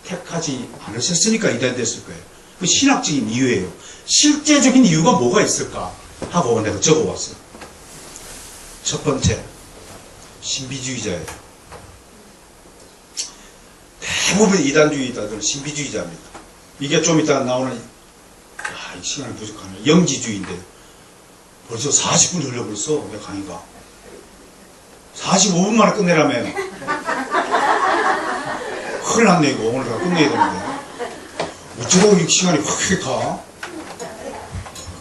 택하지 않으셨으니까 이단이 됐을 거예요. 그 신학적인 이유예요. 실제적인 이유가 뭐가 있을까? 하고 내가 적어왔어요. 첫 번째, 신비주의자예요. 대부분 이단주의자들은 신비주의자입니다. 이게 좀 이따 나오는, 이 시간이 부족하네. 영지주의인데, 벌써 40분 흘려버렸어, 내 강의가. 45분 만에 끝내라며요. 큰일 났네, 이거. 오늘 다 끝내야 되는데. 어쩌고 이 시간이 확 가?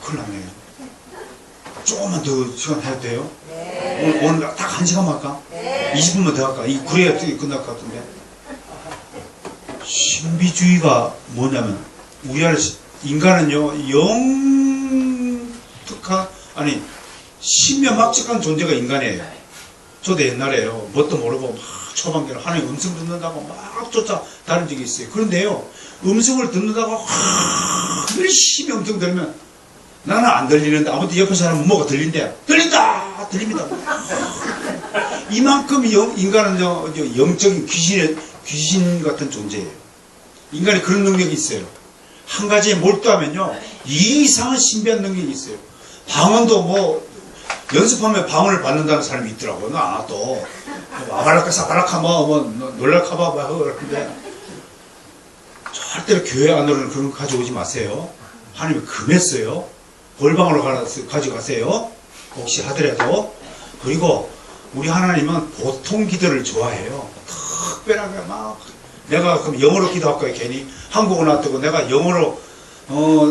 큰일 났네. 조금만 더 시간 해도 돼요? 네. 오늘 딱 1시간만 할까? 네. 20분만 더 할까? 그래야 끝날 것 같은데. 신비주의가 뭐냐면, 우리 안에 인간은요, 신묘막측한 존재가 인간이에요. 저도 옛날에요, 뭣도 모르고 막 초반기로 하나님 음성 듣는다고 막 쫓아다닌 적이 있어요. 그런데요, 음성을 듣는다고 열심히 음성 들으면 나는 안 들리는데 아무튼 옆에 사람은 뭐가 들린대. 들린다! 들립니다. 이만큼 인간은 영적인 귀신 같은 존재예요. 인간이 그런 능력이 있어요. 한 가지에 몰두하면요, 이상한 신비한 능력이 있어요. 방언도 뭐, 연습하면 방언을 받는다는 사람이 있더라고요. 나 또, 아발라카 사발라카 놀랄까봐 그러는데, 절대로 교회 안으로는 그런 거 가져오지 마세요. 하나님이 금했어요. 골방으로 가져가세요. 혹시 하더라도. 그리고 우리 하나님은 보통 기도를 좋아해요. 특별하게 막 내가 그럼 영어로 기도할까요? 괜히 한국어 놔두고 내가 영어로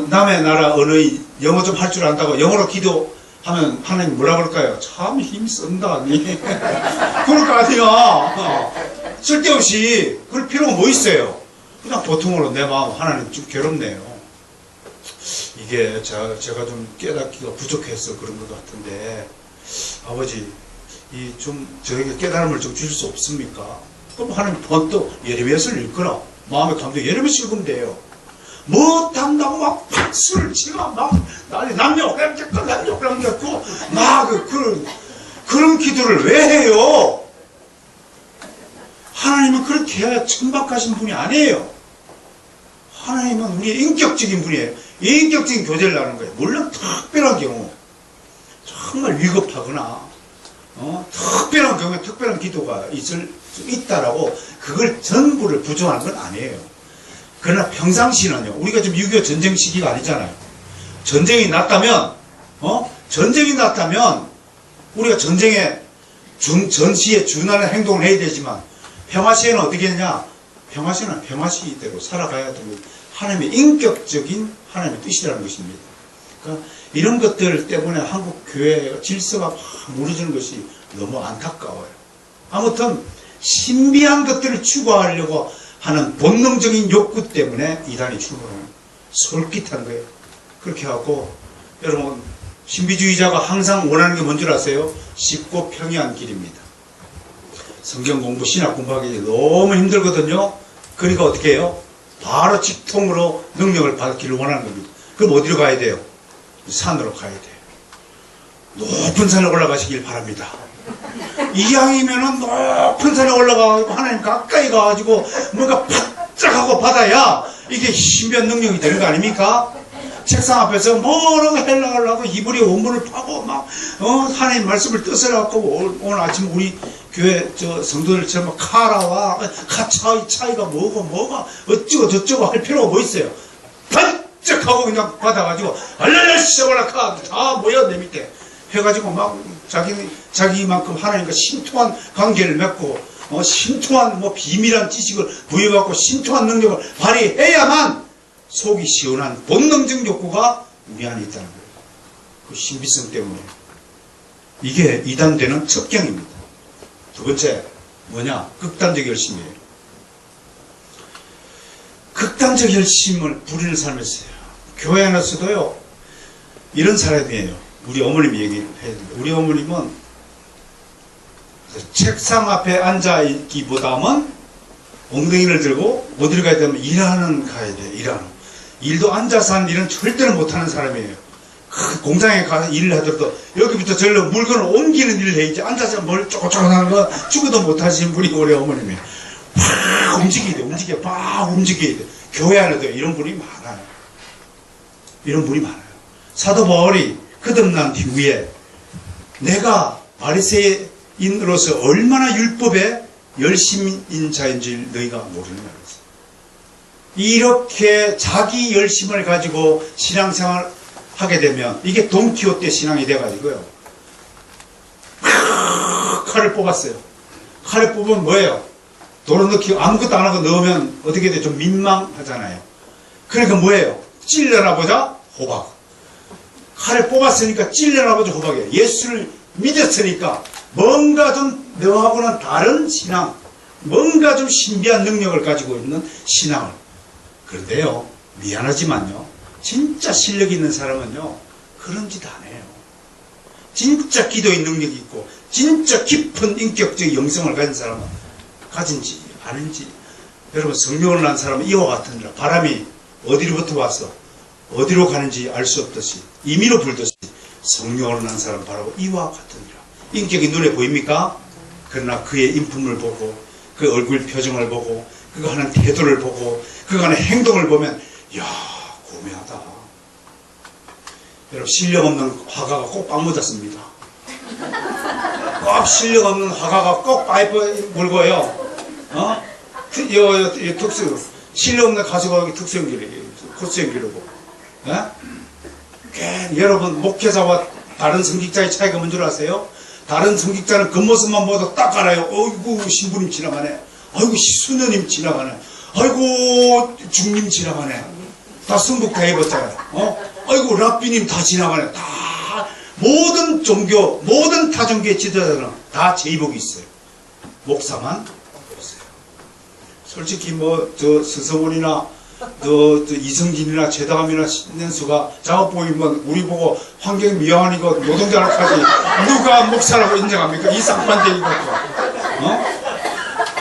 남의 나라 언어의 영어 좀 할 줄 안다고 영어로 기도하면 하나님 뭐라 그럴까요? 참 힘 쓴다. 그럴 거 아니야. 쓸데없이 그럴 필요가 뭐 있어요. 그냥 보통으로 내 마음 하나님 좀 괴롭네요. 이게 제가 좀 깨닫기가 부족해서 그런 것 같은데, 아버지 저에게 깨달음을 좀 주실 수 없습니까? 그럼 하나님 번또 예레미야서를 읽거라. 마음의 감동 예레미야서 읽으면 돼요. 못한다고 막 박수를 치고 막 난리 남녀 남겼고 막 그런 기도를 왜 해요? 하나님은 그렇게 해야 천박하신 분이 아니에요. 하나님은 우리의 인격적인 분이에요. 인격적인 교제를 하는 거예요. 물론 특별한 경우, 정말 위급하거나 특별한 경우에 특별한 기도가 있다라고 그걸 전부를 부정하는 건 아니에요. 그러나 평상시는요, 우리가 지금 6.25 전쟁 시기가 아니잖아요. 전쟁이 났다면 우리가 전시에 준하는 행동을 해야 되지만, 평화시에는 어떻게 했냐? 평화시는 평화시대로 살아가야 되고 하나님의 인격적인 하나님의 뜻이라는 것입니다. 그러니까 이런 것들 때문에 한국 교회 질서가 막 무너지는 것이 너무 안타까워요. 아무튼 신비한 것들을 추구하려고 하는 본능적인 욕구 때문에 이단이 출범하는 솔깃한 거예요. 그렇게 하고 여러분 신비주의자가 항상 원하는 게 뭔 줄 아세요? 쉽고 평이한 길입니다. 성경 공부, 신학 공부하기 너무 힘들거든요. 그러니까 어떻게 해요? 바로 직통으로 능력을 받기를 원하는 겁니다. 그럼 어디로 가야 돼요? 산으로 가야 돼요. 높은 산에 올라가시길 바랍니다. 이왕이면은 높은 산에 올라가고 하나님 가까이 가가지고 뭔가 바짝하고 받아야 이게 신비한 능력이 되는 거 아닙니까? 책상 앞에서 뭐라고 하려고 이불에 원문을 파고 막 하나님 말씀을 뜻으라고 오늘 아침 우리 교회 저 성도들처럼 카라와 차이가 뭐가 어쩌고 저쩌고 할 필요가 뭐 있어요? 반짝하고 그냥 받아가지고 알랄랄시올라카 다 모여 내 밑에 해가지고 막 자기만큼 하나님과 신통한 관계를 맺고 신통한 뭐 비밀한 지식을 부여받고 신통한 능력을 발휘해야만 속이 시원한 본능적 욕구가 우리 안에 있다는 거예요. 그 신비성 때문에. 이게 이단되는 첩경입니다. 두 번째 뭐냐? 극단적 열심이에요. 극단적 열심을 부리는 삶을 써요. 교회 안에서도요 이런 사람이에요. 우리 어머님이 얘기해야 됩니다. 우리 어머님은 책상 앞에 앉아있기보다는 엉덩이를 들고 어디를 가야 되면 일하는 가야 돼요. 일도 앉아서 하는 일은 절대로 못하는 사람이에요. 공장에 가서 일을 하더라도 여기부터 저기로 물건을 옮기는 일을 해야지 앉아서 뭘 쪼글쪼글 하는 거 죽어도 못하시는 분이 우리 어머님이에요. 막 움직여야 돼. 막 움직여야 돼. 교회 안에도 이런 분이 많아요. 이런 분이 많아요. 사도 바울이 거듭난 뒤에 내가 바리새인으로서 얼마나 율법에 열심인 자인지 너희가 모르느냐 그랬어요. 이렇게 자기 열심을 가지고 신앙생활 하게 되면 이게 돈키호테 신앙이 돼가지고요. 칼을 뽑았어요. 칼을 뽑으면 뭐예요? 도로 넣기 아무것도 안 하고 넣으면 어떻게 돼? 좀 민망하잖아요. 그러니까 뭐예요? 찔려나 보자 호박. 칼을 뽑았으니까 찔려나 보자 호박이에요. 예수를 믿었으니까 뭔가 좀 너하고는 다른 신앙, 뭔가 좀 신비한 능력을 가지고 있는 신앙을. 그런데요, 미안하지만요, 진짜 실력 있는 사람은요 그런 짓 안 해요. 진짜 기도의 능력이 있고 진짜 깊은 인격적 영성을 가진 사람은 가진지 아닌지. 여러분 성령을 난 사람은 이와 같으니라. 바람이 어디로부터 와서 어디로 가는지 알 수 없듯이 임의로 불듯이 성령을 난 사람 바라고 이와 같으니라. 인격이 눈에 보입니까? 그러나 그의 인품을 보고 그 얼굴 표정을 보고 그가 하는 태도를 보고 그가 하는 행동을 보면 이야 고매하다. 여러분 실력 없는 화가가 꼭 빵 묻었습니다. 꼭 실력 없는 화가가 꼭 파이프 물고요. 특수 실력 없는 가수가 여기 특수 연기를 코스 연기라고. 여러분 목회자와 다른 성직자의 차이가 뭔 줄 아세요? 다른 성직자는 겉모습만 보도 딱 알아요. 어이구 신부님 지나가네. 아이고 수녀님 지나가네. 아이고 중님 지나가네. 다 승복 다 입었잖아요. 아이고 랍비님 다 지나가네. 다 모든 종교 모든 타종교의 지도자들은 다 제의복이 있어요. 목사만 없어요. 솔직히 뭐 저 서서원이나 저 이성진이나 최다감이나 신년수가 작업복이면 우리 보고 환경 미화하니까 노동자라고 하지 누가 목사라고 인정합니까? 이 쌍판대기 갖고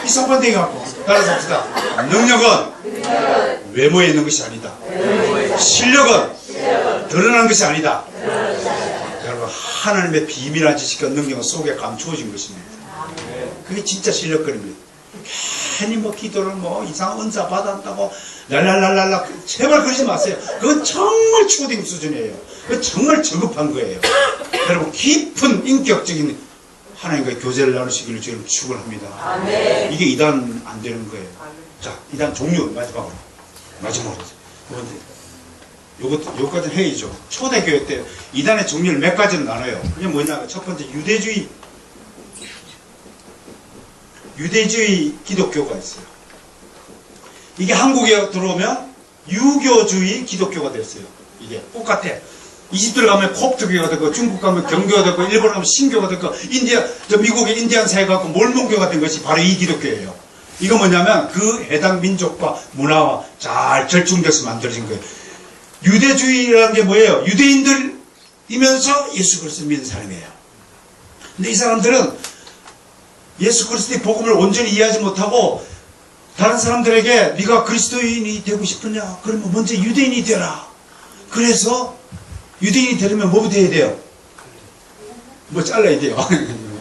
이 쌍판대기 갖고 따라서 합시다. 능력은 외모에 있는 것이 아니다. 실력은 드러난 것이 아니다. 여러분 하나님의 비밀한 지식과 능력은 속에 감추어진 것입니다. 그게 진짜 실력거리입니다. 괜히 뭐 기도를 뭐 이상한 은사 받았다고 랄랄랄랄라 제발 그러지 마세요. 그건 정말 초딩 수준이에요. 그건 정말 저급한 거예요. 여러분 깊은 인격적인 하나님과의 교제를 나누시기를 지금 축원합니다. 아멘. 이게 이단 안 되는 거예요. 아멘. 자, 이단 종류 마지막으로 요것까지는 회의죠. 초대교회 때 이단의 종류를 몇 가지로 나눠요. 그게 뭐냐? 첫 번째 유대주의 기독교가 있어요. 이게 한국에 들어오면 유교주의 기독교가 됐어요. 이게 똑같아. 이집트를 가면 콥트교가 되고, 중국 가면 경교가 되고, 일본 가면 신교가 되고, 미국의 인디안사회 갖고 몰몬교가 된 것이 바로 이 기독교예요. 이거 뭐냐면 그 해당 민족과 문화와 잘 절충돼서 만들어진 거예요. 유대주의라는 게 뭐예요? 유대인들이면서 예수 그리스도를 믿는 사람이에요. 근데 이 사람들은 예수 그리스도의 복음을 온전히 이해하지 못하고 다른 사람들에게 네가 그리스도인이 되고 싶으냐? 그러면 먼저 유대인이 되라. 그래서 유대인이 되려면 뭐부터 해야 돼요? 뭐 잘라야 돼요.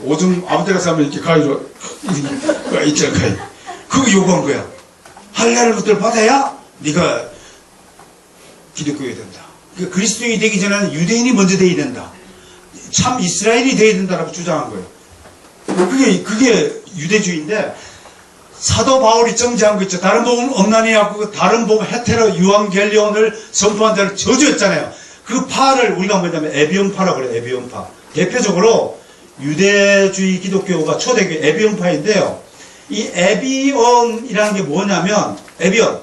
오줌 아무 데나 싸면 이렇게 가위로 있잖아, 가위. 그거 요구한 거야. 할례를 것들을 받아야 네가 기독교가 된다. 그러니까 그리스도인이 되기 전에는 유대인이 먼저 되어야 된다. 참 이스라엘이 되어야 된다라고 주장한 거예요. 그게 유대주의인데, 사도 바울이 정지한 거 있죠. 다른 복음 없나니 하고 다른 복음 헤테로 유앙겔리온을 선포한 자를 저주했잖아요. 그 파를 우리가 뭐냐면 에비온파라고 그래요. 에비온파. 대표적으로 유대주의 기독교가 초대교 에비온파인데요. 이 에비온이라는 게 뭐냐면, 에비온,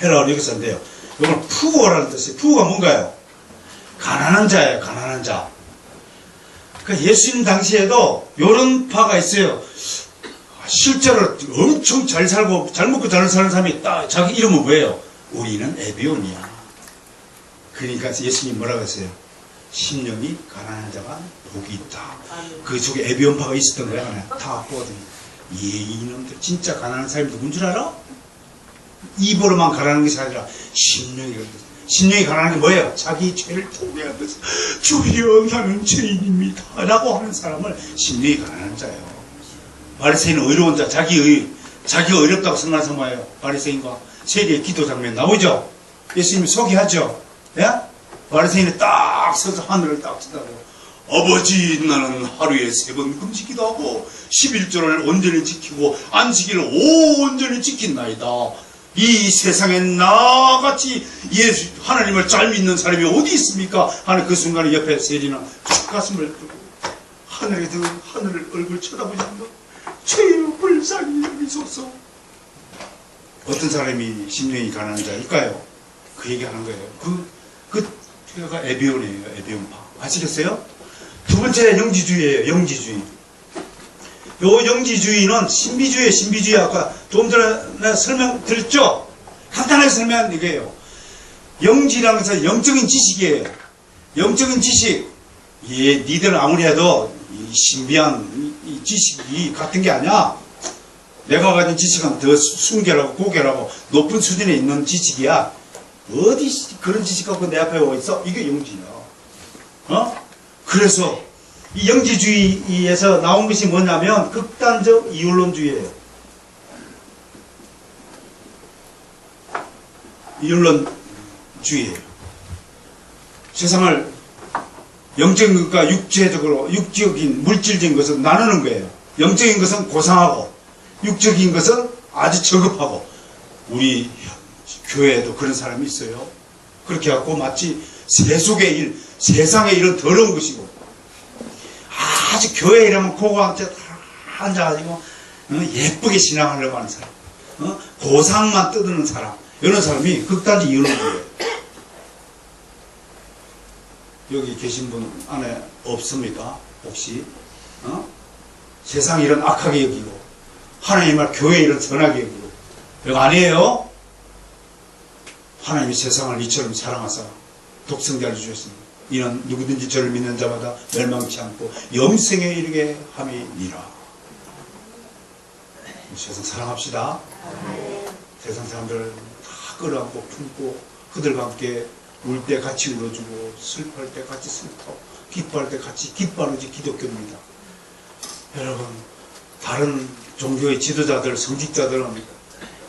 헬라어로 여기 썼는데요. 이건 푸어라는 뜻이에요. 푸어가 뭔가요? 가난한 자예요. 가난한 자. 그러니까 예수님 당시에도 이런 파가 있어요. 실제로 엄청 잘 살고 잘 먹고 잘 사는 사람이 딱 자기 이름은 뭐예요? 우리는 에비온이야. 그러니까 예수님 뭐라고 했어요? 심령이 가난한 자가 복이 있다. 그 속에 에비온파가 있었던 거야. 다 보거든요. 이놈들 진짜 가난한 사람이 누군 줄 알아? 입으로만 가난한 것이 아니라 심령이 가난한 게 뭐예요? 자기 죄를 통회하면서 주여 나는 죄인입니다 라고 하는 사람을 심령이 가난한 자예요. 바리새인은 의로운 자, 자기가 의롭다고 생각하는 사람 뭐예요? 바리새인과 세리의 기도 장면 나오죠? 예수님이 소개하죠? 예? 바리새인이 딱 서서 하늘을 딱 쳐다보고, 아버지 나는 하루에 3번 금지기도 하고 11조를 온전히 지키고 안식일을 온전히 지킨나이다. 이 세상에 나같이 예수 하나님을 잘 믿는 사람이 어디 있습니까? 하는 그 순간에 옆에 세리는 가슴을 뚫고 하늘에 든 하늘을 얼굴 쳐다보시면서 죄의 불쌍히 여기소서. 어떤 사람이 심령이 가난한 자일까요? 그 얘기하는 거예요. 그가 에비온이에요. 에비온파. 아시겠어요? 두 번째 영지주의예요. 영지주의. 요 영지주의는 신비주의예요. 신비주의. 아까 조금 전에 설명드렸죠? 간단하게 설명한 이게요. 영지라는 것은 영적인 지식이에요. 영적인 지식. 예, 니들 아무리 해도 이 신비한 이 지식이 같은 게 아니야. 내가 가진 지식은 더 순결하고 고결하고 높은 수준에 있는 지식이야. 어디 그런 지식 갖고 내 앞에 와 있어? 이게 영지야. 그래서 이 영지주의에서 나온 것이 뭐냐면 극단적 이율론주의예요. 이율론주의예요. 세상을 영적인 것과 육적인 물질적인 것을 나누는 거예요. 영적인 것은 고상하고 육적인 것은 아주 저급하고. 우리 교회에도 그런 사람이 있어요. 그렇게 해갖고 마치 세속의 일, 세상의 일은 더러운 것이고, 아주 교회 이러면 고고 앉아가지고 예쁘게 신앙하려고 하는 사람, 고상만 떠드는 사람, 이런 사람이 극단적 이율론주의예요. 여기 계신 분 안에 없습니까? 혹시 세상 일은 악하게 여기고 하나님의 교회 일은 선하게 여기고. 이거 아니에요? 하나님이 세상을 이처럼 사랑하사 독생자를 주셨습니다. 이는 누구든지 저를 믿는 자마다 멸망치 않고 영생에 이르게 함이니라. 세상 사랑합시다. 세상 사람들 다 끌어안고 품고 그들과 함께 울 때 같이 울어주고 슬퍼할 때 같이 슬퍼, 기뻐할 때 같이 기뻐하는 게 기독교입니다. 여러분, 다른 종교의 지도자들, 성직자들은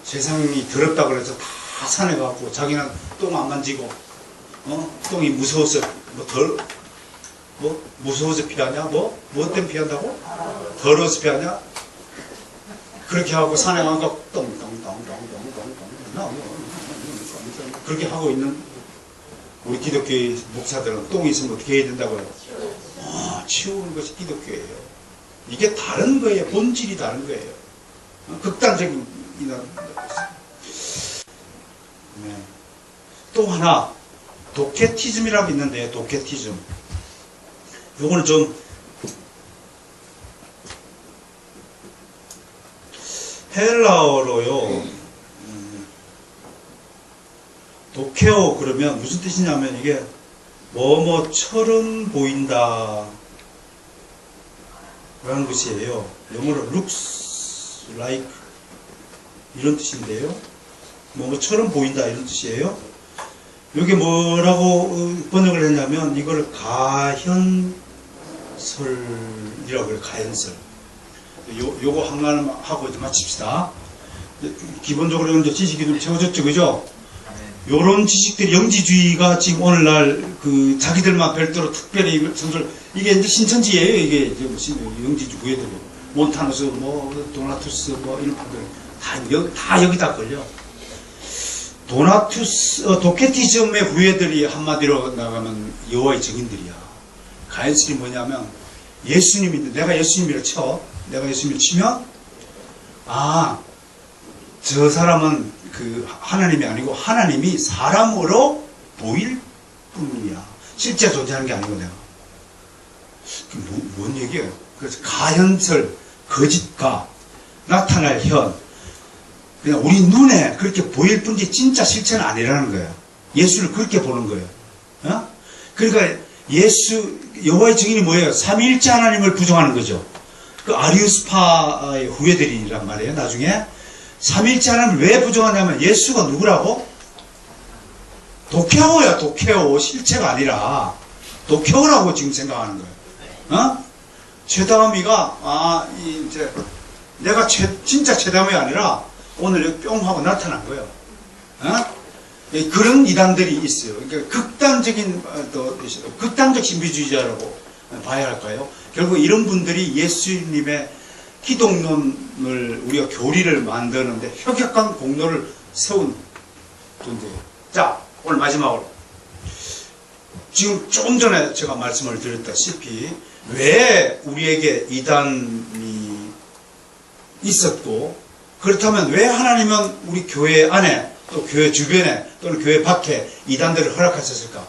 세상이 더럽다 그래서 다 산에 가고 자기는 똥 안 만지고 똥이 무서워서 무서워서 피하냐? 뭐 때문에 피한다고? 더러워서 피하냐? 그렇게 하고 산에 가고 똥똥똥똥똥똥똥 그렇게 하고 있는 우리 기독교의 목사들은 똥이 있으면 어떻게 해야 된다고요? 치우는 것이 기독교예요. 이게 다른 거예요. 본질이 다른 거예요. 극단적인 네. 또 하나 도케티즘이라고 있는데, 도케티즘. 요거는 좀 헬라어로요. 도케오 그러면 무슨 뜻이냐면 이게 뭐뭐처럼 보인다 라는 것이에요. 영어로 looks like 이런 뜻인데요. 뭐뭐처럼 보인다 이런 뜻이에요. 이게 뭐라고 번역을 했냐면 이걸 가현설이라고 해요. 가현설. 요거 한가름 하고 이제 마칩시다. 기본적으로 이제 지식이 좀 채워졌죠, 그죠? 요런 지식들이 영지주의가 지금 오늘날 그 자기들만 별도로 특별히 전설 이게 이제 신천지예요. 이게 이제 무슨 영지주 구애들이 몬타누스 뭐 도나투스 뭐 이런 분들 다 여기다 걸려. 도케티즘의 후예들이 한마디로 나가면 여호와의 증인들이야. 가연설이 뭐냐면 예수님인데 내가 예수님이라 쳐. 내가 예수님을 치면 저 사람은 그 하나님이 아니고 하나님이 사람으로 보일 뿐이야. 실제 존재하는 게 아니고 내가. 뭔 얘기예요? 그래서 가현설, 거짓과 나타날 현. 그냥 우리 눈에 그렇게 보일 뿐이지 진짜 실체는 아니라는 거예요. 예수를 그렇게 보는 거예요. 어? 그러니까 여호와의 증인이 뭐예요? 삼위일체 하나님을 부정하는 거죠. 그 아리우스파의 후예들이란 말이에요. 나중에 삼위일체 하나님을 왜 부정하냐면 예수가 누구라고? 도케오야, 도케오. 실체가 아니라 도케오라고 지금 생각하는 거예요. 어? 최다미가 이제 내가 진짜 최다미 아니라 오늘 여기 뿅 하고 나타난 거예요. 어? 그런 이단들이 있어요. 그러니까 극단적 신비주의자라고 봐야 할까요? 결국 이런 분들이 예수님의 기독론을 우리가 교리를 만드는데 혁혁한 공로를 세운 분들이에요. 자, 오늘 마지막으로 지금 조금 전에 제가 말씀을 드렸다시피 왜 우리에게 이단이 있었고 그렇다면 왜 하나님은 우리 교회 안에 또 교회 주변에 또는 교회 밖에 이단들을 허락하셨을까?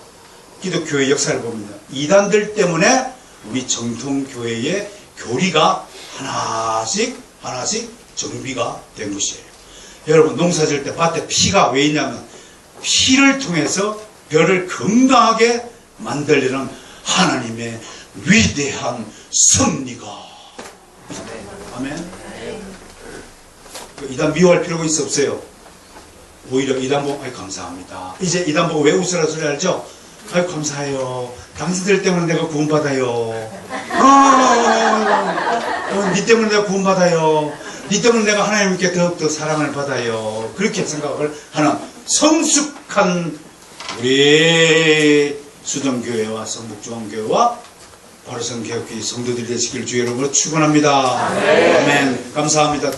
기독교의 역사를 봅니다. 이단들 때문에 우리 정통교회의 교리가 하나씩 정비가 된 것이에요. 여러분 농사 지을 때 밭에 피가 왜 있냐면 피를 통해서 벼를 건강하게 만들려는 하나님의 위대한 섭리가. 아멘. 이단 미워할 필요가 있어 없어요? 오히려 이단 보고 감사합니다. 이제 이단 보고 왜 웃으라 소리 알죠? 아유 감사해요. 당신들 때문에 내가 구원받아요. 니 때문에 내가 구원받아요. 니 때문에 내가 하나님께 더욱더 사랑을 받아요. 그렇게 생각을 하는 성숙한 우리 수정교회와 성북중앙교회와 바로성개혁교회 성도들이 되시길 주의 이름으로 축원합니다. 아멘. 감사합니다.